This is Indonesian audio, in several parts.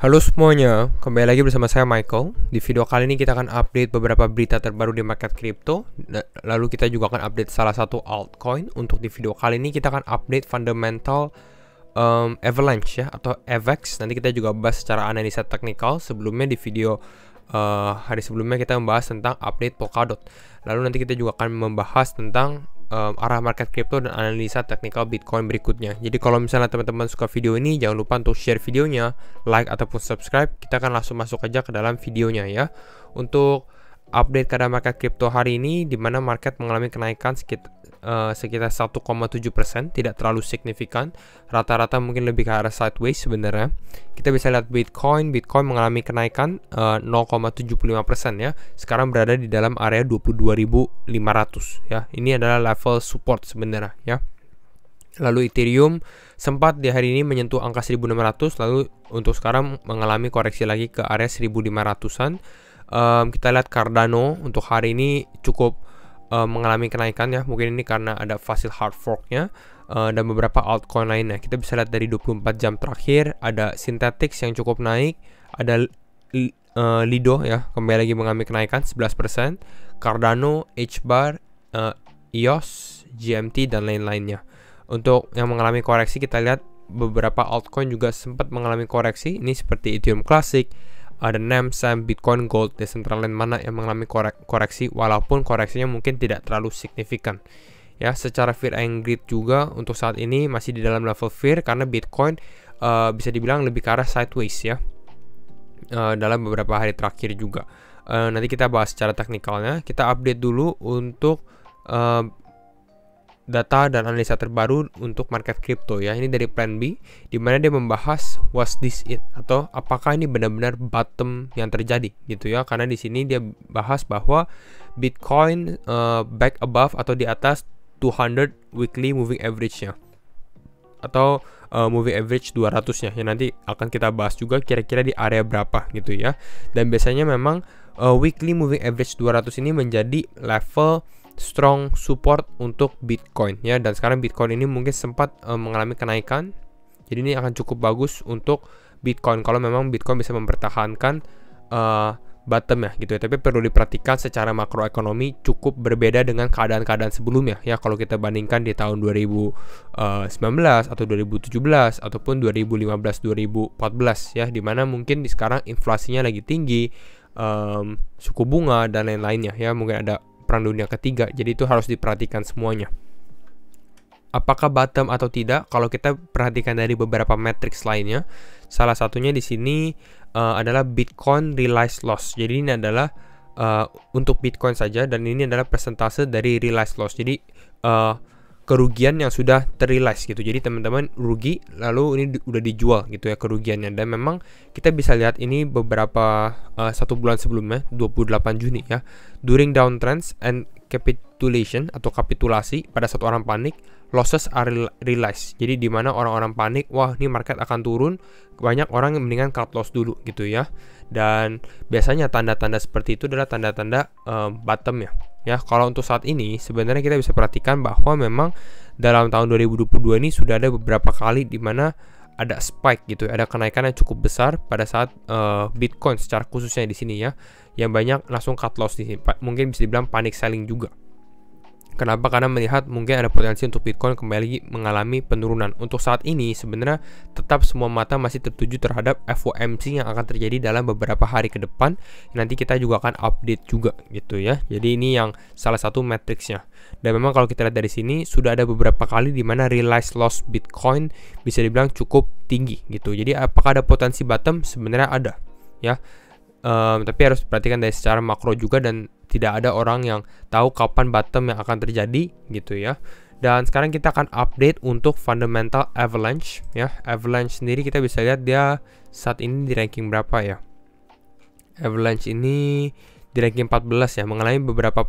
Halo semuanya, kembali lagi bersama saya Michael. Di video kali ini kita akan update beberapa berita terbaru di market crypto. Lalu kita juga akan update salah satu altcoin. Untuk di video kali ini kita akan update fundamental Avalanche ya, atau AVAX. Nanti kita juga bahas secara analisa teknikal. Sebelumnya di video hari sebelumnya kita membahas tentang update Polkadot. Lalu nanti kita juga akan membahas tentang arah market crypto dan analisa teknikal Bitcoin berikutnya. Jadi kalau misalnya teman-teman suka video ini, jangan lupa untuk share videonya, like ataupun subscribe. Kita akan langsung masuk aja ke dalam videonya ya. Untuk update keadaan market crypto hari ini, di mana market mengalami kenaikan sekitar 1,7%, tidak terlalu signifikan. Rata-rata mungkin lebih ke arah sideways sebenarnya. Kita bisa lihat Bitcoin mengalami kenaikan 0,75% ya. Sekarang berada di dalam area 22.500 ya. Ini adalah level support sebenarnya ya. Lalu Ethereum sempat di hari ini menyentuh angka 1.600, lalu untuk sekarang mengalami koreksi lagi ke area 1.500-an. Kita lihat Cardano untuk hari ini cukup mengalami kenaikan ya. Mungkin ini karena ada fasil hard forknya dan beberapa altcoin lainnya. Kita bisa lihat dari 24 jam terakhir ada Synthetix yang cukup naik, ada Lido ya kembali lagi mengalami kenaikan 11%, Cardano, HBAR, EOS, GMT dan lain-lainnya. Untuk yang mengalami koreksi, kita lihat beberapa altcoin juga sempat mengalami koreksi. Ini seperti Ethereum Classic, ada NEM, SAM, Bitcoin, Gold, Decentraland mana yang mengalami koreksi, walaupun koreksinya mungkin tidak terlalu signifikan. Ya, secara fear and greed juga untuk saat ini masih di dalam level fear karena Bitcoin bisa dibilang lebih ke arah sideways ya. Dalam beberapa hari terakhir juga. Nanti kita bahas secara teknikalnya. Kita update dulu untuk data dan analisa terbaru untuk market crypto ya. Ini dari Plan B, di mana dia membahas was this it, atau apakah ini benar-benar bottom yang terjadi gitu ya. Karena di sini dia bahas bahwa Bitcoin back above atau di atas 200 weekly moving average-nya, atau moving average 200-nya ya. Nanti akan kita bahas juga kira-kira di area berapa gitu ya. Dan biasanya memang weekly moving average 200 ini menjadi level strong support untuk Bitcoin ya. Dan sekarang Bitcoin ini mungkin sempat mengalami kenaikan. Jadi ini akan cukup bagus untuk Bitcoin kalau memang Bitcoin bisa mempertahankan bottom ya gitu ya. Tapi perlu diperhatikan secara makroekonomi cukup berbeda dengan keadaan-keadaan sebelumnya ya. Kalau kita bandingkan di tahun 2019 atau 2017 ataupun 2015-2014 ya, dimana mungkin di sekarang inflasinya lagi tinggi, suku bunga dan lain-lainnya ya. Mungkin ada Perang Dunia Ketiga, jadi itu harus diperhatikan semuanya. Apakah bottom atau tidak? Kalau kita perhatikan dari beberapa matriks lainnya, salah satunya di sini adalah Bitcoin realized loss. Jadi ini adalah untuk Bitcoin saja, dan ini adalah persentase dari realized loss. Jadi kerugian yang sudah terrealize gitu. Jadi teman-teman rugi lalu ini udah dijual gitu ya kerugiannya. Dan memang kita bisa lihat ini beberapa satu bulan sebelumnya 28 Juni ya. During downtrends and capitulation atau kapitulasi, pada saat orang panik, losses are realized. Jadi di mana orang-orang panik, wah ini market akan turun, banyak orang yang mendingan cut loss dulu gitu ya. Dan biasanya tanda-tanda seperti itu adalah tanda-tanda bottom ya. Ya, kalau untuk saat ini sebenarnya kita bisa perhatikan bahwa memang dalam tahun 2022 ini sudah ada beberapa kali di mana ada spike gitu, ada kenaikan yang cukup besar pada saat Bitcoin secara khususnya di sini ya, yang banyak langsung cut loss di sini. Mungkin bisa dibilang panic selling juga. Kenapa? Karena melihat mungkin ada potensi untuk Bitcoin kembali mengalami penurunan. Untuk saat ini sebenarnya tetap semua mata masih tertuju terhadap FOMC yang akan terjadi dalam beberapa hari ke depan. Nanti kita juga akan update juga gitu ya. Jadi ini yang salah satu matriksnya. Dan memang kalau kita lihat dari sini sudah ada beberapa kali di mana realized loss Bitcoin bisa dibilang cukup tinggi gitu. Jadi apakah ada potensi bottom? Sebenarnya ada ya. Tapi harus diperhatikan dari secara makro juga, dan tidak ada orang yang tahu kapan bottom yang akan terjadi gitu ya. Dan sekarang kita akan update untuk fundamental Avalanche ya. Avalanche sendiri kita bisa lihat dia saat ini di ranking berapa ya. Avalanche ini di ranking 14 ya, mengalami beberapa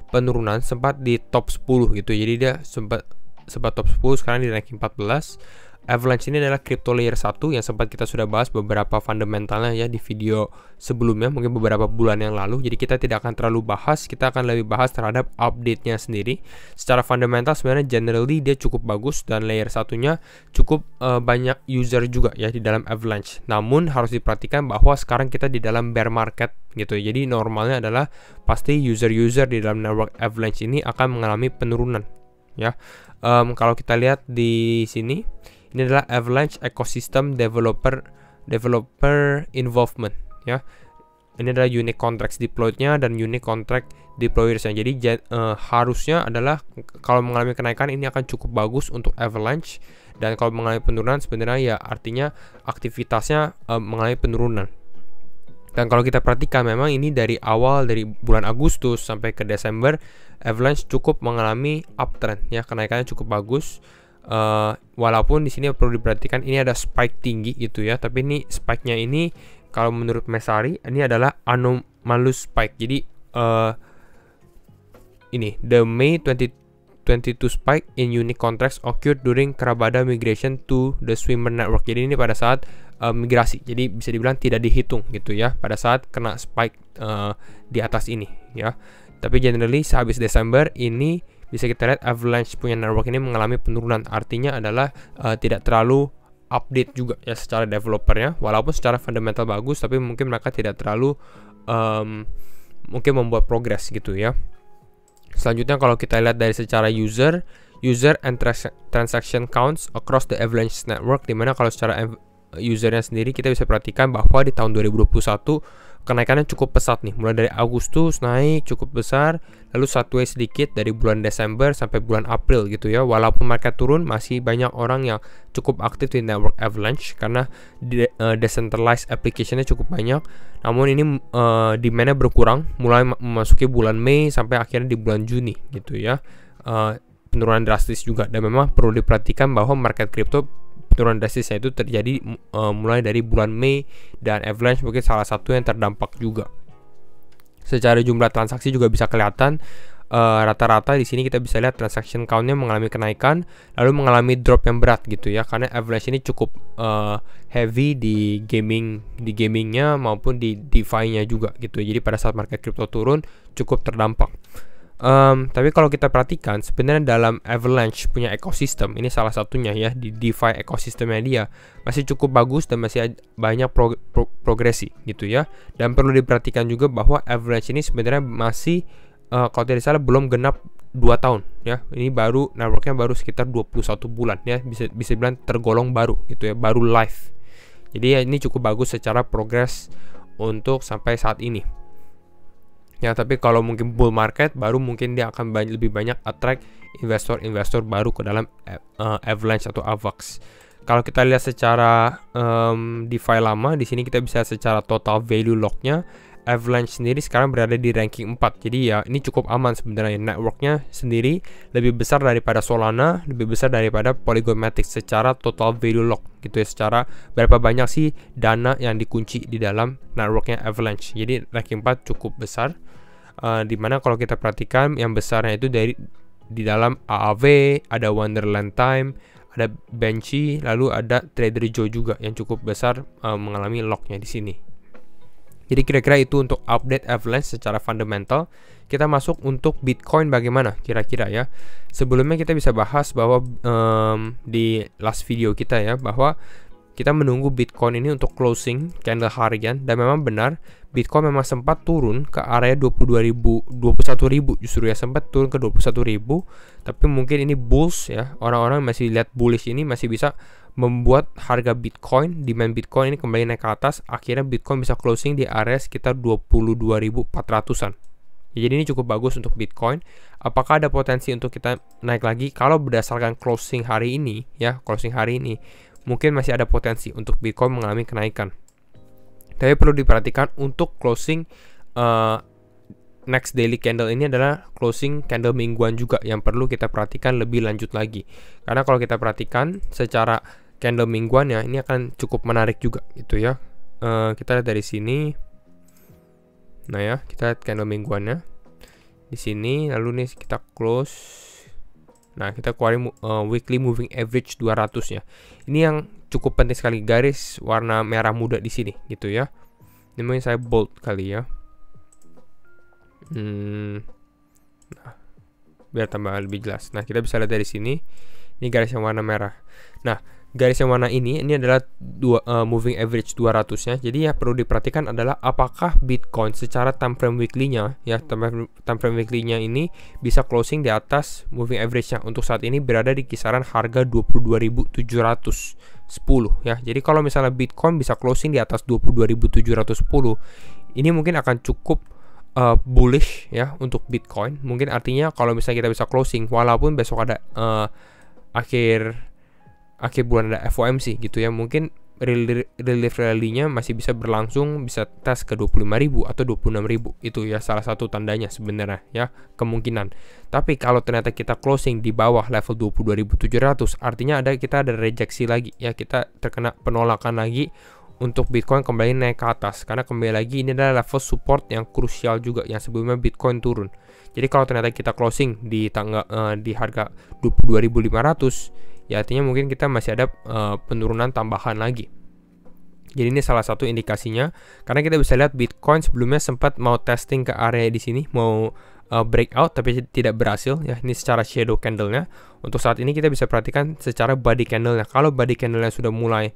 penurunan, sempat di top 10 gitu. Jadi dia sempat top 10, sekarang di ranking 14. Avalanche ini adalah crypto layer 1 yang sempat kita sudah bahas beberapa fundamentalnya ya di video sebelumnya, mungkin beberapa bulan yang lalu. Jadi kita tidak akan terlalu bahas, kita akan lebih bahas terhadap update-nya sendiri. Secara fundamental sebenarnya generally dia cukup bagus dan layer satunya cukup banyak user juga ya di dalam Avalanche. Namun harus diperhatikan bahwa sekarang kita di dalam bear market gitu. Jadi normalnya adalah pasti user-user di dalam network Avalanche ini akan mengalami penurunan ya. Kalau kita lihat di sini, ini adalah Avalanche Ecosystem Developer Involvement ya. Ini adalah unique contracts deployed-nya dan unique contract deployers-nya. Jadi harusnya adalah kalau mengalami kenaikan ini akan cukup bagus untuk Avalanche, dan kalau mengalami penurunan sebenarnya ya artinya aktivitasnya mengalami penurunan. Dan kalau kita perhatikan memang ini dari awal, dari bulan Agustus sampai ke Desember, Avalanche cukup mengalami uptrend ya, kenaikannya cukup bagus. Walaupun di sini perlu diperhatikan ini ada spike tinggi gitu ya, tapi ini spike-nya ini kalau menurut Messari ini adalah anomalous spike. Jadi ini the May 2022 spike in unique contracts occurred during Karabada migration to the Swimmer network. Jadi ini pada saat migrasi, jadi bisa dibilang tidak dihitung gitu ya pada saat kena spike di atas ini ya. Tapi generally sehabis Desember ini bisa kita lihat Avalanche punya network ini mengalami penurunan. Artinya adalah tidak terlalu update juga ya secara developernya, walaupun secara fundamental bagus, tapi mungkin mereka tidak terlalu mungkin membuat progress gitu ya. Selanjutnya kalau kita lihat dari secara user and transaction counts across the Avalanche network, dimana kalau secara usernya sendiri kita bisa perhatikan bahwa di tahun 2021 kenaikannya cukup pesat nih, mulai dari Agustus naik cukup besar, lalu sideways sedikit dari bulan Desember sampai bulan April gitu ya. Walaupun market turun, masih banyak orang yang cukup aktif di network Avalanche karena decentralized application-nya cukup banyak. Namun ini demand-nya berkurang mulai memasuki bulan Mei sampai akhirnya di bulan Juni gitu ya. Penurunan drastis juga, dan memang perlu diperhatikan bahwa market crypto penurunan drastisnya itu terjadi mulai dari bulan Mei, dan Avalanche mungkin salah satu yang terdampak juga. Secara jumlah transaksi juga bisa kelihatan rata-rata di sini kita bisa lihat transaction count-nya mengalami kenaikan lalu mengalami drop yang berat gitu ya, karena Avalanche ini cukup heavy di gamingnya maupun di DeFi-nya juga gitu. Jadi pada saat market crypto turun cukup terdampak. Tapi kalau kita perhatikan sebenarnya dalam Avalanche punya ekosistem, ini salah satunya ya, di DeFi ekosistemnya dia masih cukup bagus dan masih banyak progresi gitu ya. Dan perlu diperhatikan juga bahwa Avalanche ini sebenarnya masih kalau tidak salah belum genap 2 tahun ya. Ini baru networknya baru sekitar 21 bulan ya, bisa bilang tergolong baru gitu ya, baru live. Jadi ya ini cukup bagus secara progres untuk sampai saat ini. Ya, tapi kalau mungkin bull market baru mungkin dia akan lebih banyak attract investor baru ke dalam Avalanche atau AVAX. Kalau kita lihat secara DeFi lama, di sini kita bisa secara total value lock-nya Avalanche sendiri sekarang berada di ranking 4. Jadi ya ini cukup aman sebenarnya. Networknya sendiri lebih besar daripada Solana, lebih besar daripada Polygon Matic secara total value lock gitu ya, secara berapa banyak sih dana yang dikunci di dalam networknya Avalanche. Jadi ranking 4 cukup besar. Dimana kalau kita perhatikan yang besarnya itu dari di dalam AAV, ada Wonderland Time, ada Benchy, lalu ada Trader Joe juga yang cukup besar mengalami locknya di sini. Jadi kira-kira itu untuk update Avalanche secara fundamental. Kita masuk untuk Bitcoin bagaimana kira-kira ya. Sebelumnya kita bisa bahas bahwa di last video kita ya, bahwa kita menunggu Bitcoin ini untuk closing candle harian, dan memang benar Bitcoin memang sempat turun ke area 21.000 justru ya, sempat turun ke 21.000, tapi mungkin ini bulls ya, orang-orang masih lihat bullish ini masih bisa membuat harga Bitcoin, demand Bitcoin ini kembali naik ke atas. Akhirnya Bitcoin bisa closing di area sekitar 22.400-an. Jadi ini cukup bagus untuk Bitcoin. Apakah ada potensi untuk kita naik lagi? Kalau berdasarkan closing hari ini ya, mungkin masih ada potensi untuk Bitcoin mengalami kenaikan. Tapi perlu diperhatikan untuk closing next daily candle ini adalah closing candle mingguan juga yang perlu kita perhatikan lebih lanjut lagi. Karena kalau kita perhatikan secara candle mingguannya ini akan cukup menarik juga gitu ya. Kita lihat dari sini. Nah ya, kita lihat candle mingguannya di sini, lalu nih kita close. Nah, kita keluarin weekly moving average 200 ya. Ini yang cukup penting sekali, garis warna merah muda di sini gitu ya. Ini mungkin saya bold kali ya. Nah, biar tambah lebih jelas. Nah, kita bisa lihat dari sini. Ini garis yang warna merah. Nah, garis yang warna ini adalah moving average 200 ya. Jadi ya perlu diperhatikan adalah apakah Bitcoin secara time frame weekly-nya ya, time frame weekly-nya ini bisa closing di atas moving average-nya. Untuk saat ini berada di kisaran harga 22.710 ya. Jadi kalau misalnya Bitcoin bisa closing di atas 22.710, ini mungkin akan cukup bullish ya untuk Bitcoin. Mungkin artinya kalau misalnya kita bisa closing walaupun besok ada akhir bulan ada FOMC gitu ya, mungkin relief rally-nya masih bisa berlangsung, bisa tes ke 25.000 atau 26.000. Itu ya salah satu tandanya sebenarnya ya, kemungkinan. Tapi kalau ternyata kita closing di bawah level 22.700, artinya kita ada rejeksi lagi ya, kita terkena penolakan lagi untuk Bitcoin kembali naik ke atas, karena kembali lagi ini adalah level support yang krusial juga yang sebelumnya Bitcoin turun. Jadi kalau ternyata kita closing di harga 22.500, ya artinya mungkin kita masih ada penurunan tambahan lagi. Jadi ini salah satu indikasinya, karena kita bisa lihat Bitcoin sebelumnya sempat mau testing ke area di sini, mau breakout tapi tidak berhasil ya. Ini secara shadow candle-nya. Untuk saat ini kita bisa perhatikan secara body candle-nya. Kalau body candle-nya sudah mulai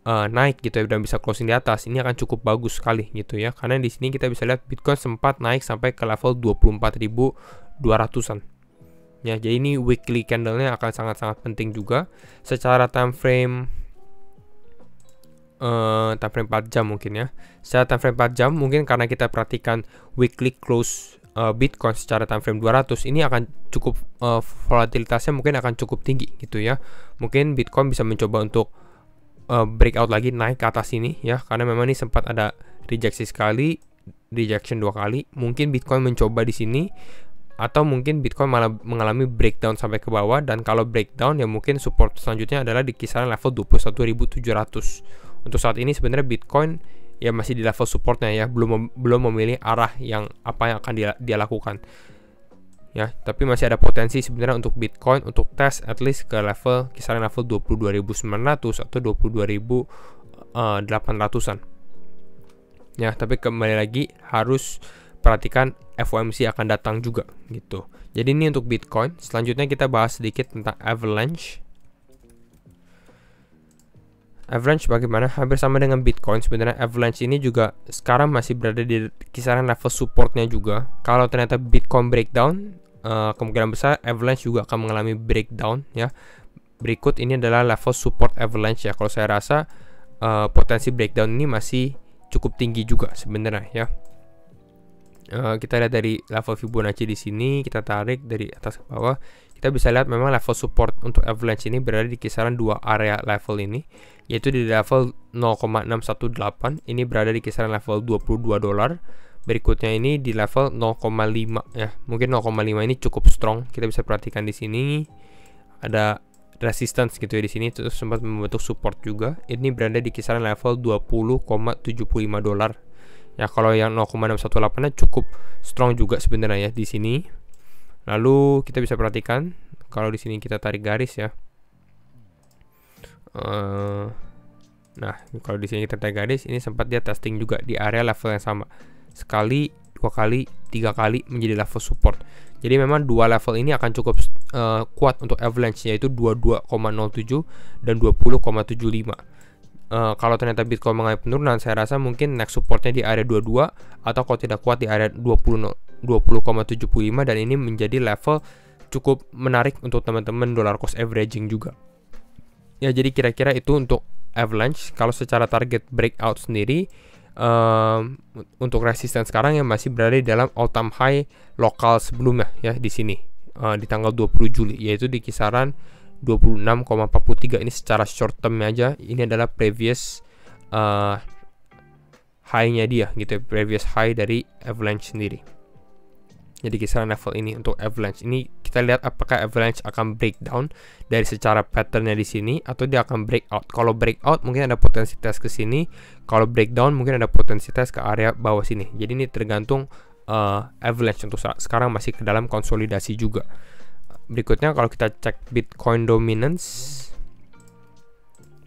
naik gitu ya, dan bisa closing di atas, ini akan cukup bagus sekali gitu ya, karena di sini kita bisa lihat Bitcoin sempat naik sampai ke level 24.200-an ya. Jadi ini weekly candle-nya akan sangat-sangat penting juga. Secara time frame 4 jam mungkin ya, secara time frame 4 jam mungkin karena kita perhatikan weekly close Bitcoin secara time frame 200, ini akan cukup volatilitasnya mungkin akan cukup tinggi gitu ya. Mungkin Bitcoin bisa mencoba untuk breakout lagi naik ke atas ini ya, karena memang ini sempat ada rejection 2 kali. Mungkin Bitcoin mencoba di sini, atau mungkin Bitcoin malah mengalami breakdown sampai ke bawah, dan kalau breakdown ya mungkin support selanjutnya adalah di kisaran level 21.700. Untuk saat ini sebenarnya Bitcoin ya masih di level supportnya ya, belum memilih arah yang akan dia lakukan ya, tapi masih ada potensi sebenarnya untuk Bitcoin untuk tes at least ke kisaran level 22.900 atau 22.800-an ya. Tapi kembali lagi harus perhatikan FOMC akan datang juga gitu. Jadi ini untuk Bitcoin. Selanjutnya kita bahas sedikit tentang Avalanche. Avalanche bagaimana? Hampir sama dengan Bitcoin sebenarnya. Avalanche ini juga sekarang masih berada di kisaran level supportnya juga. Kalau ternyata Bitcoin breakdown, kemungkinan besar Avalanche juga akan mengalami breakdown ya. Berikut ini adalah level support Avalanche ya. Kalau saya rasa potensi breakdown ini masih cukup tinggi juga sebenarnya ya. Kita lihat dari level Fibonacci di sini, kita tarik dari atas ke bawah, kita bisa lihat memang level support untuk Avalanche ini berada di kisaran dua area level ini, yaitu di level 0,618, ini berada di kisaran level $22. Berikutnya ini di level 0,5 ya. Mungkin 0,5 ini cukup strong. Kita bisa perhatikan di sini ada resistance gitu ya di sini, terus sempat membentuk support juga. Ini berada di kisaran level $20,75. Ya, kalau yang 0,618-nya cukup strong juga sebenarnya ya di sini. Lalu kita bisa perhatikan kalau di sini kita tarik garis ya. Nah, kalau di sini kita tarik garis, ini sempat dia testing juga di area level yang sama. Sekali, 2 kali, 3 kali menjadi level support. Jadi memang dua level ini akan cukup kuat untuk Avalanche, yaitu 22,07 dan 20,75. Kalau ternyata Bitcoin mengalami penurunan, saya rasa mungkin next supportnya di area 22, atau kalau tidak kuat di area 20,75, dan ini menjadi level cukup menarik untuk teman-teman dollar cost averaging juga. Ya, jadi kira-kira itu untuk Avalanche. Kalau secara target breakout sendiri, untuk resistance sekarang yang masih berada di dalam all time high lokal sebelumnya ya di sini di tanggal 20 Juli, yaitu di kisaran 26,43. Ini secara short term aja, ini adalah previous high-nya dia gitu ya, previous high dari Avalanche sendiri. Jadi kisaran level ini untuk Avalanche. Ini kita lihat apakah Avalanche akan breakdown dari secara patternnya di sini, atau dia akan breakout. Kalau breakout mungkin ada potensi tes ke sini. Kalau breakdown mungkin ada potensi tes ke area bawah sini. Jadi ini tergantung Avalanche untuk sekarang masih ke dalam konsolidasi juga. berikutnya kalau kita cek Bitcoin dominance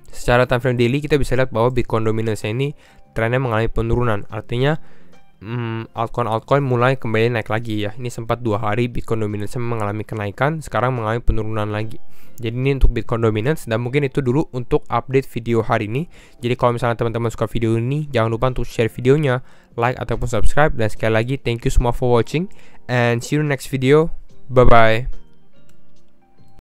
secara time frame daily, kita bisa lihat bahwa Bitcoin dominance ini trennya mengalami penurunan. Artinya altcoin mulai kembali naik lagi ya. Ini sempat 2 hari Bitcoin dominance mengalami kenaikan, sekarang mengalami penurunan lagi. Jadi ini untuk Bitcoin dominance, dan mungkin itu dulu untuk update video hari ini. Jadi kalau misalnya teman-teman suka video ini, jangan lupa untuk share videonya, like ataupun subscribe. Dan sekali lagi thank you semua for watching, and see you in the next video. Bye bye.